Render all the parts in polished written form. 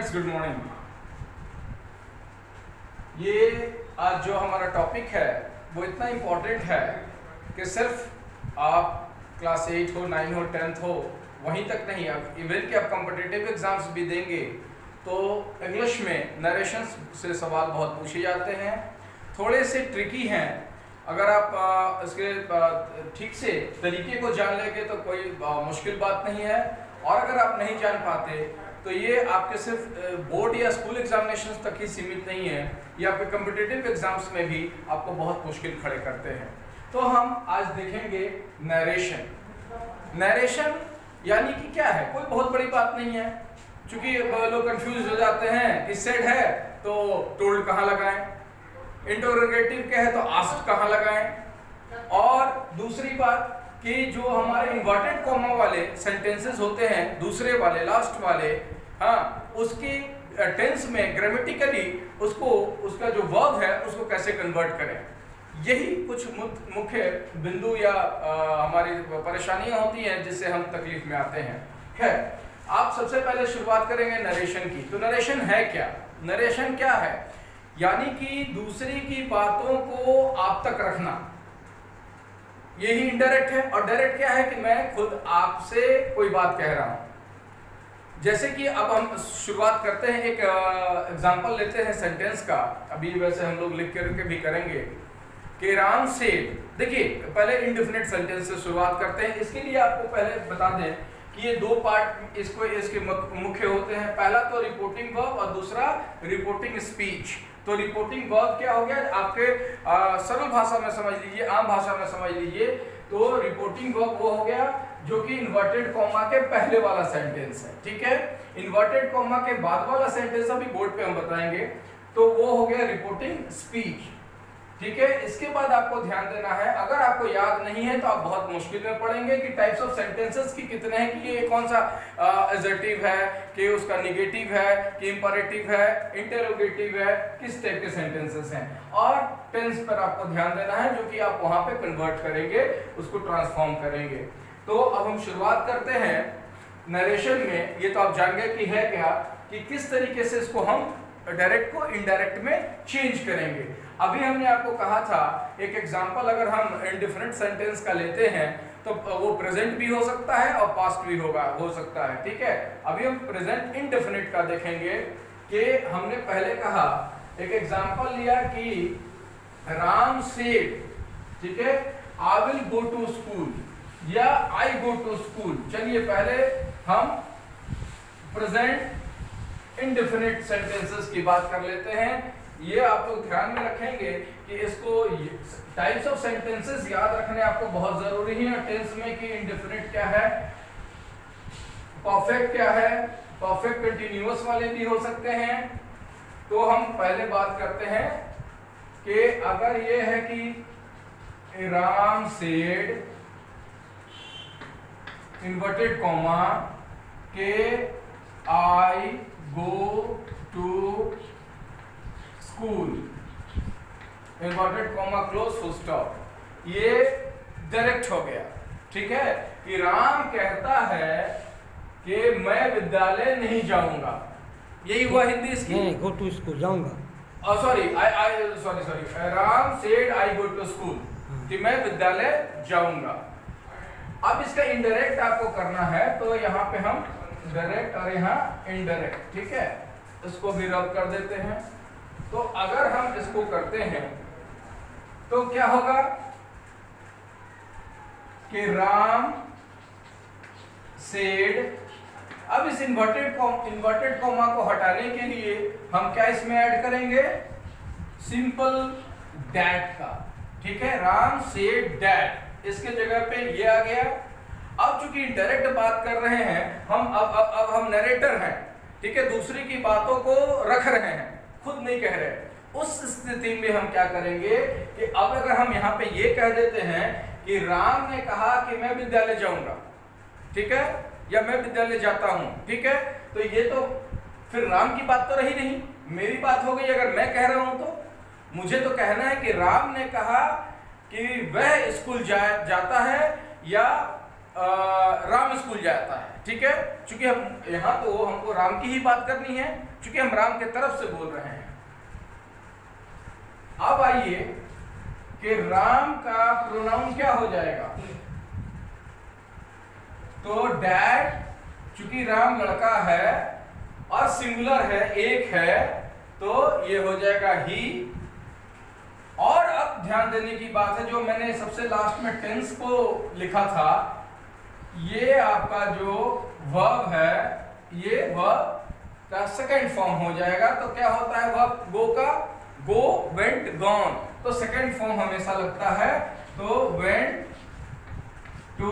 Students, good morning. ये आज जो हमारा टॉपिक है वो इतना इम्पोर्टेंट है कि सिर्फ आप क्लास 8 हो, 9 हो, 10th हो वहीं तक नहीं, अब इवन कि आप कॉम्पिटिटिव एग्जाम्स भी देंगे तो इंग्लिश में नरेशन से सवाल बहुत पूछे जाते हैं, थोड़े से ट्रिकी हैं। अगर आप इसके ठीक से तरीके को जान लेंगे तो कोई मुश्किल बात नहीं है, और अगर आप नहीं जान पाते तो ये आपके सिर्फ बोर्ड या स्कूल एग्जामिनेशंस तक ही सीमित नहीं है, ये आपके कॉम्पिटिटिव एग्जाम्स में भी आपको बहुत मुश्किल खड़े करते हैं। तो हम आज देखेंगे नरेशन। नरेशन यानी कि क्या है, कोई बहुत बड़ी बात नहीं है, क्योंकि लोग कंफ्यूज हो जाते हैं कि सेड है तो टोल्ड कहाँ लगाएं, इंटरोगेटिव के है तो आस्क्ड कहाँ लगाएं, और दूसरी बात कि जो हमारे इन्वर्टेड कॉमा वाले सेंटेंसेस होते हैं, दूसरे वाले लास्ट वाले, हाँ, उसकी टेंस में ग्रामेटिकली उसको उसका जो वर्ब है उसको कैसे कन्वर्ट करें, यही कुछ मुख्य बिंदु या हमारी परेशानियां होती हैं जिससे हम तकलीफ में आते हैं। खैर, आप सबसे पहले शुरुआत करेंगे नरेशन की। तो नरेशन है क्या? नरेशन क्या है? यानी कि दूसरे की बातों को आप तक रखना, यही इनडायरेक्ट है। और डायरेक्ट क्या है कि मैं खुद आपसे कोई बात कह रहा हूं। जैसे कि अब हम शुरुआत करते हैं, एक एग्जांपल लेते हैं सेंटेंस का, अभी वैसे हम लोग लिख करके भी करेंगे कि राम सेड। देखिए, पहले इंडेफिनिट सेंटेंस से शुरुआत करते हैं। इसके लिए आपको पहले बता दें कि ये दो पार्ट इसके मुख्य होते हैं। पहला तो रिपोर्टिंग वर्ब और दूसरा रिपोर्टिंग स्पीच। तो रिपोर्टिंग वर्ब क्या हो गया, आपके सरल भाषा में समझ लीजिए, आम भाषा में समझ लीजिए, तो रिपोर्टिंग वर्ब वो हो गया जो कि इन्वर्टेड कॉमा के पहले वाला सेंटेंस है, ठीक है। इन्वर्टेड कॉमा के बाद वाला सेंटेंस अभी बोर्ड पे हम बताएंगे, तो वो हो गया रिपोर्टिंग स्पीच, ठीक है। इसके बाद आपको ध्यान देना है, अगर आपको याद नहीं है तो आप बहुत मुश्किल में पड़ेंगे कि टाइप्स ऑफ सेंटेंसेस की कितने हैं, कि ये कौन सा एडजेक्टिव है, कि उसका नेगेटिव है, कि इंपरेटिव है, इंटरोगेटिव है, किस टाइप के सेंटेंसेस हैं, और टेंस पर आपको ध्यान देना है जो कि आप वहां पे कन्वर्ट करेंगे, उसको ट्रांसफॉर्म करेंगे। तो अब हम शुरुआत करते हैं नरेशन में। ये तो आप जान गए कि है क्या, कि किस तरीके से इसको हम डायरेक्ट को इनडायरेक्ट में चेंज करेंगे। अभी हमने आपको कहा था, एक एग्जांपल अगर हम इंडेफिनिट सेंटेंस का लेते हैं तो वो प्रेजेंट भी हो सकता है और पास्ट भी हो सकता है, ठीक है। अभी हम प्रेजेंट इंडेफिनिट का देखेंगे कि हमने पहले कहा, एक एग्जांपल लिया कि राम सेड, ठीक है, I will go to school या आई गो टू स्कूल। चलिए पहले हम प्रेजेंट इंडेफिनिट सेंटेंसेस की बात कर लेते हैं। ये आप लोग ध्यान में रखेंगे कि इसको टाइप्स ऑफ सेंटेंसेस याद रखने आपको बहुत जरूरी है। टेंस में कि इंडेफिनिट क्या है, परफेक्ट क्या है, परफेक्ट कंटिन्यूअस वाले भी हो सकते हैं। तो हम पहले बात करते हैं कि अगर ये है कि राम सेड इन्वर्टेड कॉमा के I go to school, inverted comma close full stop, ये डायरेक्ट हो गया, ठीक है। कि राम कहता है कि मैं विद्यालय नहीं जाऊंगा, यही हुआ हिंदी इसकी। नहीं, गो टू स्कूल जाऊंगा। Sorry, Ram said I go to school, कि मैं विद्यालय जाऊंगा। अब इसका इनडायरेक्ट आपको करना है, तो यहाँ पे हम डायरेक्ट और यहाँ इनडायरेक्ट, ठीक है, इसको भी रब कर देते हैं। तो अगर हम इसको करते हैं तो क्या होगा कि राम सेड। अब इस इन्वर्टेड कॉमा को हटाने के लिए हम क्या इसमें ऐड करेंगे, सिंपल डैट का, ठीक है। राम सेड डैट, इसके जगह पे ये आ गया। अब चूंकि डायरेक्ट बात कर रहे हैं हम, अब हम नरेटर हैं, ठीक है, दूसरे की बातों को रख रहे हैं, खुद नहीं कह रहे। उस स्थिति में हम क्या करेंगे कि अब अगर हम यहाँ पे ये कह देते हैं कि राम ने कहा कि मैं विद्यालय जाऊंगा, ठीक है, या मैं विद्यालय जाता हूं, ठीक है, तो ये तो फिर राम की बात तो रही नहीं, मेरी बात हो गई। अगर मैं कह रहा हूं तो मुझे तो कहना है कि राम ने कहा कि वह स्कूल जाता है या राम स्कूल जाता है, ठीक है। चूंकि हम यहाँ तो हमको राम की ही बात करनी है, क्योंकि हम राम के तरफ से बोल रहे हैं। अब आइए कि राम का प्रोनाउन क्या हो जाएगा। तो डैड, चूंकि राम लड़का है और सिंगुलर है, एक है, तो ये हो जाएगा ही। और अब ध्यान देने की बात है, जो मैंने सबसे लास्ट में टेंस को लिखा था, ये आपका जो वर्ब है, ये वर्ब का सेकंड फॉर्म हो जाएगा। तो क्या होता है वर्ब गो का? गो, वेंट, गॉन। तो सेकंड फॉर्म हमेशा लगता है, तो वेंट टू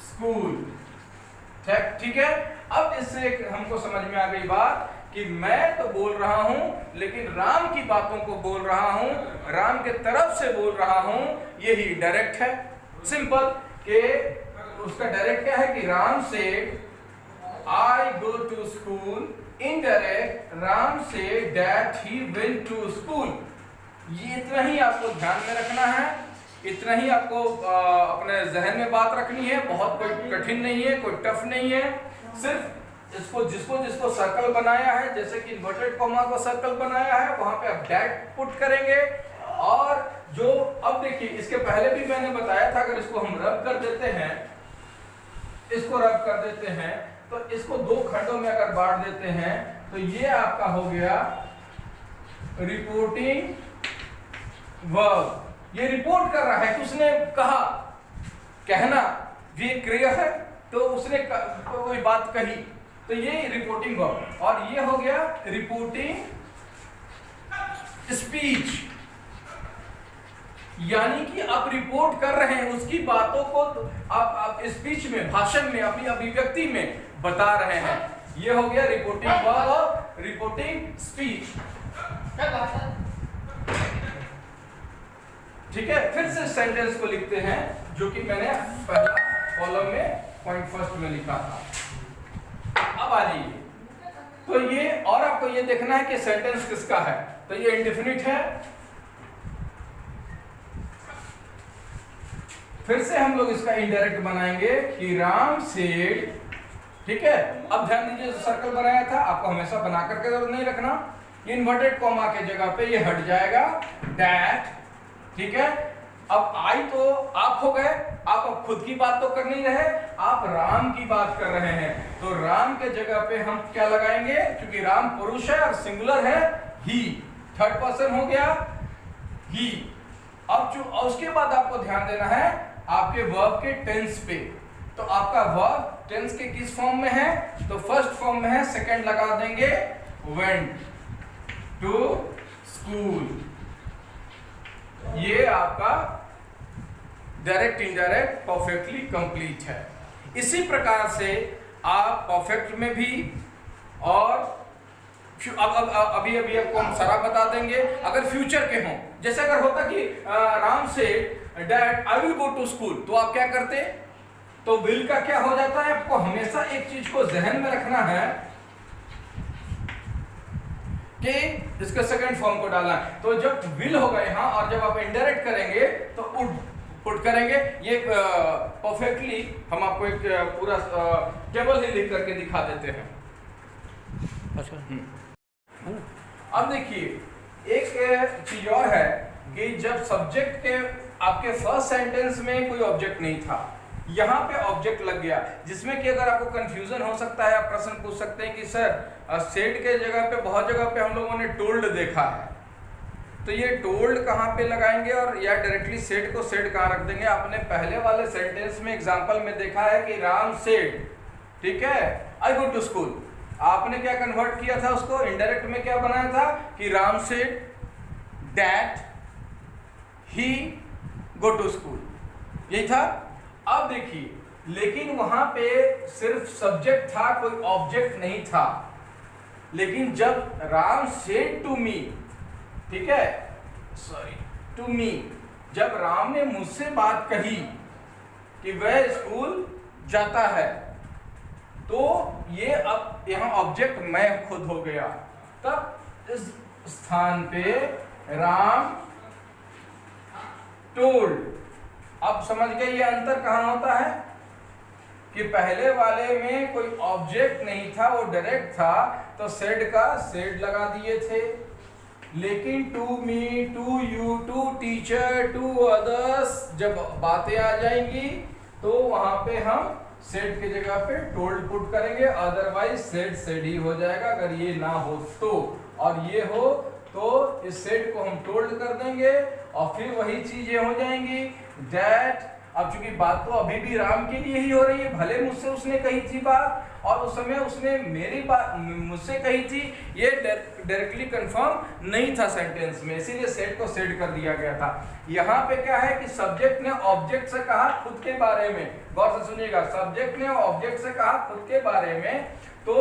स्कूल। ठीक है। अब इससे हमको समझ में आ गई बात कि मैं तो बोल रहा हूं, लेकिन राम की बातों को बोल रहा हूं, राम के तरफ से बोल रहा हूं। यही डायरेक्ट है, सिंपल। कि उसका डायरेक्ट क्या है कि Ram say I go to school. Indirect Ram say that he went to school. ये इतना ही आपको ध्यान में रखना है, इतना ही आपको अपने जहन में बात रखनी है। बहुत कोई कठिन नहीं है, कोई टफ नहीं है। सिर्फ इसको जिसको सर्कल बनाया है, जैसे कि इन्वर्टेड कॉमा को सर्कल बनाया है, वहां पे आप दैट पुट करेंगे। और जो अब देखिए, इसके पहले भी मैंने बताया था, अगर इसको हम रब कर देते हैं, इसको रब कर देते हैं, तो इसको दो खंडों में अगर बांट देते हैं, तो ये आपका हो गया रिपोर्टिंग वर्ब। ये रिपोर्ट कर रहा है कि उसने कहा, कहना भी एक क्रिया है, तो उसने कोई बात कही, तो ये रिपोर्टिंग वर्ब। और ये हो गया रिपोर्टिंग स्पीच, यानी कि आप रिपोर्ट कर रहे हैं उसकी बातों को, आप स्पीच में, भाषण में, अपनी अभिव्यक्ति में बता रहे हैं। ये हो गया रिपोर्टिंग वर्ब और रिपोर्टिंग स्पीच। ठीक है। फिर से सेंटेंस को लिखते हैं, जो कि मैंने पहला कॉलम में पॉइंट फर्स्ट में लिखा था। अब आ जाइए, तो ये, और आपको ये देखना है कि सेंटेंस किसका है। तो ये इंडेफिनिट है। फिर से हम लोग इसका इनडायरेक्ट बनाएंगे कि राम सेड। ठीक है। अब ध्यान दीजिए, सर्कल बनाया था, आपको हमेशा बना करके जरूर नहीं रखना। इन्वर्टेड कॉमा के जगह पे ये हट जाएगा, दैट। ठीक है। अब आई तो आप हो गए, आप अब खुद की बात तो कर नहीं रहे, आप राम की बात कर रहे हैं। तो राम के जगह पे हम क्या लगाएंगे, क्योंकि राम पुरुष है और सिंगुलर है, ही। थर्ड पर्सन हो गया ही। अब उसके बाद आपको ध्यान देना है आपके वर्ब के टेंस पे। तो आपका वर्ब टेंस के किस फॉर्म में है? तो फर्स्ट फॉर्म में है, सेकंड लगा देंगे वेंट टू स्कूल। ये आपका डायरेक्ट इनडायरेक्ट परफेक्टली कंप्लीट है। इसी प्रकार से आप परफेक्ट में भी, और अभी आपको हम सारा बता देंगे। अगर फ्यूचर के हों, जैसे अगर होता कि राम से dad I will go to school, तो आप क्या करते? तो विल का क्या हो जाता है? आपको हमेशा एक चीज को जहन में रखना है कि इसका सेकंड फॉर्म को डालना है। तो जब विल होगा यहां, और जब आप इनडायरेक्ट करेंगे तो पुट करेंगे। ये परफेक्टली हम आपको एक पूरा टेबल ही लिख करके दिखा देते हैं। अच्छा। अब देखिए, एक चीज और है कि जब सब्जेक्ट के आपके फर्स्ट सेंटेंस में कोई ऑब्जेक्ट नहीं था, यहाँ पे ऑब्जेक्ट लग गया, जिसमें कि अगर आपको कंफ्यूजन हो सकता है, आप प्रश्न पूछ सकते हैं कि सर सेड के जगह पे, बहुत जगह पे हम लोगों ने टोल्ड देखा है, तो ये टोल्ड कहाँ पे लगाएंगे, और या डायरेक्टली सेड को सेड कहाँ रख देंगे? आपने पहले वाले सेंटेंस में एग्जाम्पल में देखा है कि राम सेड, ठीक है, आई गो टू स्कूल। आपने क्या कन्वर्ट किया था उसको? इनडायरेक्ट में क्या बनाया था कि Ram said that he go to school, यही था। अब देखिए, लेकिन वहां पे सिर्फ सब्जेक्ट था, कोई ऑब्जेक्ट नहीं था। लेकिन जब राम सेड टू मी, ठीक है, सॉरी टू मी, जब राम ने मुझसे बात कही कि वह स्कूल जाता है, तो ये अब यहाँ ऑब्जेक्ट मैं खुद हो गया। तब इस स्थान पे राम टोल्ड। अब समझ गए ये अंतर कहाँ होता है? कि पहले वाले में कोई ऑब्जेक्ट नहीं था, वो डायरेक्ट था, तो सेड का सेड लगा दिए थे। लेकिन to me, to you, to teacher, to others जब बातें आ जाएंगी तो वहां पे हम सेड की जगह पे टोल्ड पुट करेंगे, अदरवाइज सेड सेड ही हो जाएगा अगर ये ना हो तो। और ये हो तो इस सेड को हम टोल्ड कर देंगे और फिर वही चीजें हो जाएंगी दैट। अब चूंकि बात तो अभी भी राम के लिए ही हो रही है, भले मुझसे उसने कही थी बात और उस समय उसने मेरी बात मुझसे कही थी, ये डायरेक्टली कंफर्म नहीं था सेंटेंस में, इसीलिए सेड को सेड कर दिया गया था। यहाँ पे क्या है कि सब्जेक्ट ने ऑब्जेक्ट से कहा खुद के बारे में, गौर से सुनिएगा, सब्जेक्ट ने ऑब्जेक्ट से कहा खुद के बारे में, तो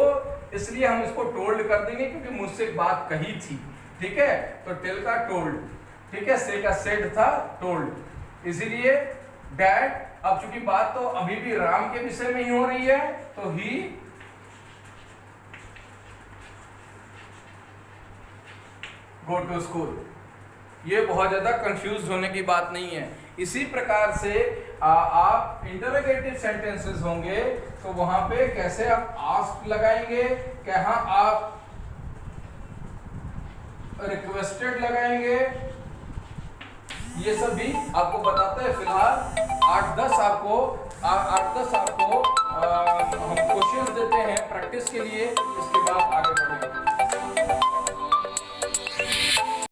इसलिए हम इसको टोल्ड कर देंगे क्योंकि मुझसे बात कही थी, ठीक है। तो टेल का टोल्ड, ठीक है, से का सेड था टोल्ड, इसीलिए डैड। अब चूंकि बात तो अभी भी राम के विषय में ही हो रही है तो ही गो टू स्कूल। ये बहुत ज्यादा कंफ्यूज होने की बात नहीं है। इसी प्रकार से आप इंटरोगेटिव सेंटेंसेस होंगे तो वहां पे कैसे आप आस्क लगाएंगे, क्या आप रिक्वेस्टेड लगाएंगे, ये सब भी आपको बताते हैं। फिलहाल 8-10 आपको हम क्वेश्चंस देते हैं प्रैक्टिस के लिए, इसके बाद आगे बढ़ेंगे।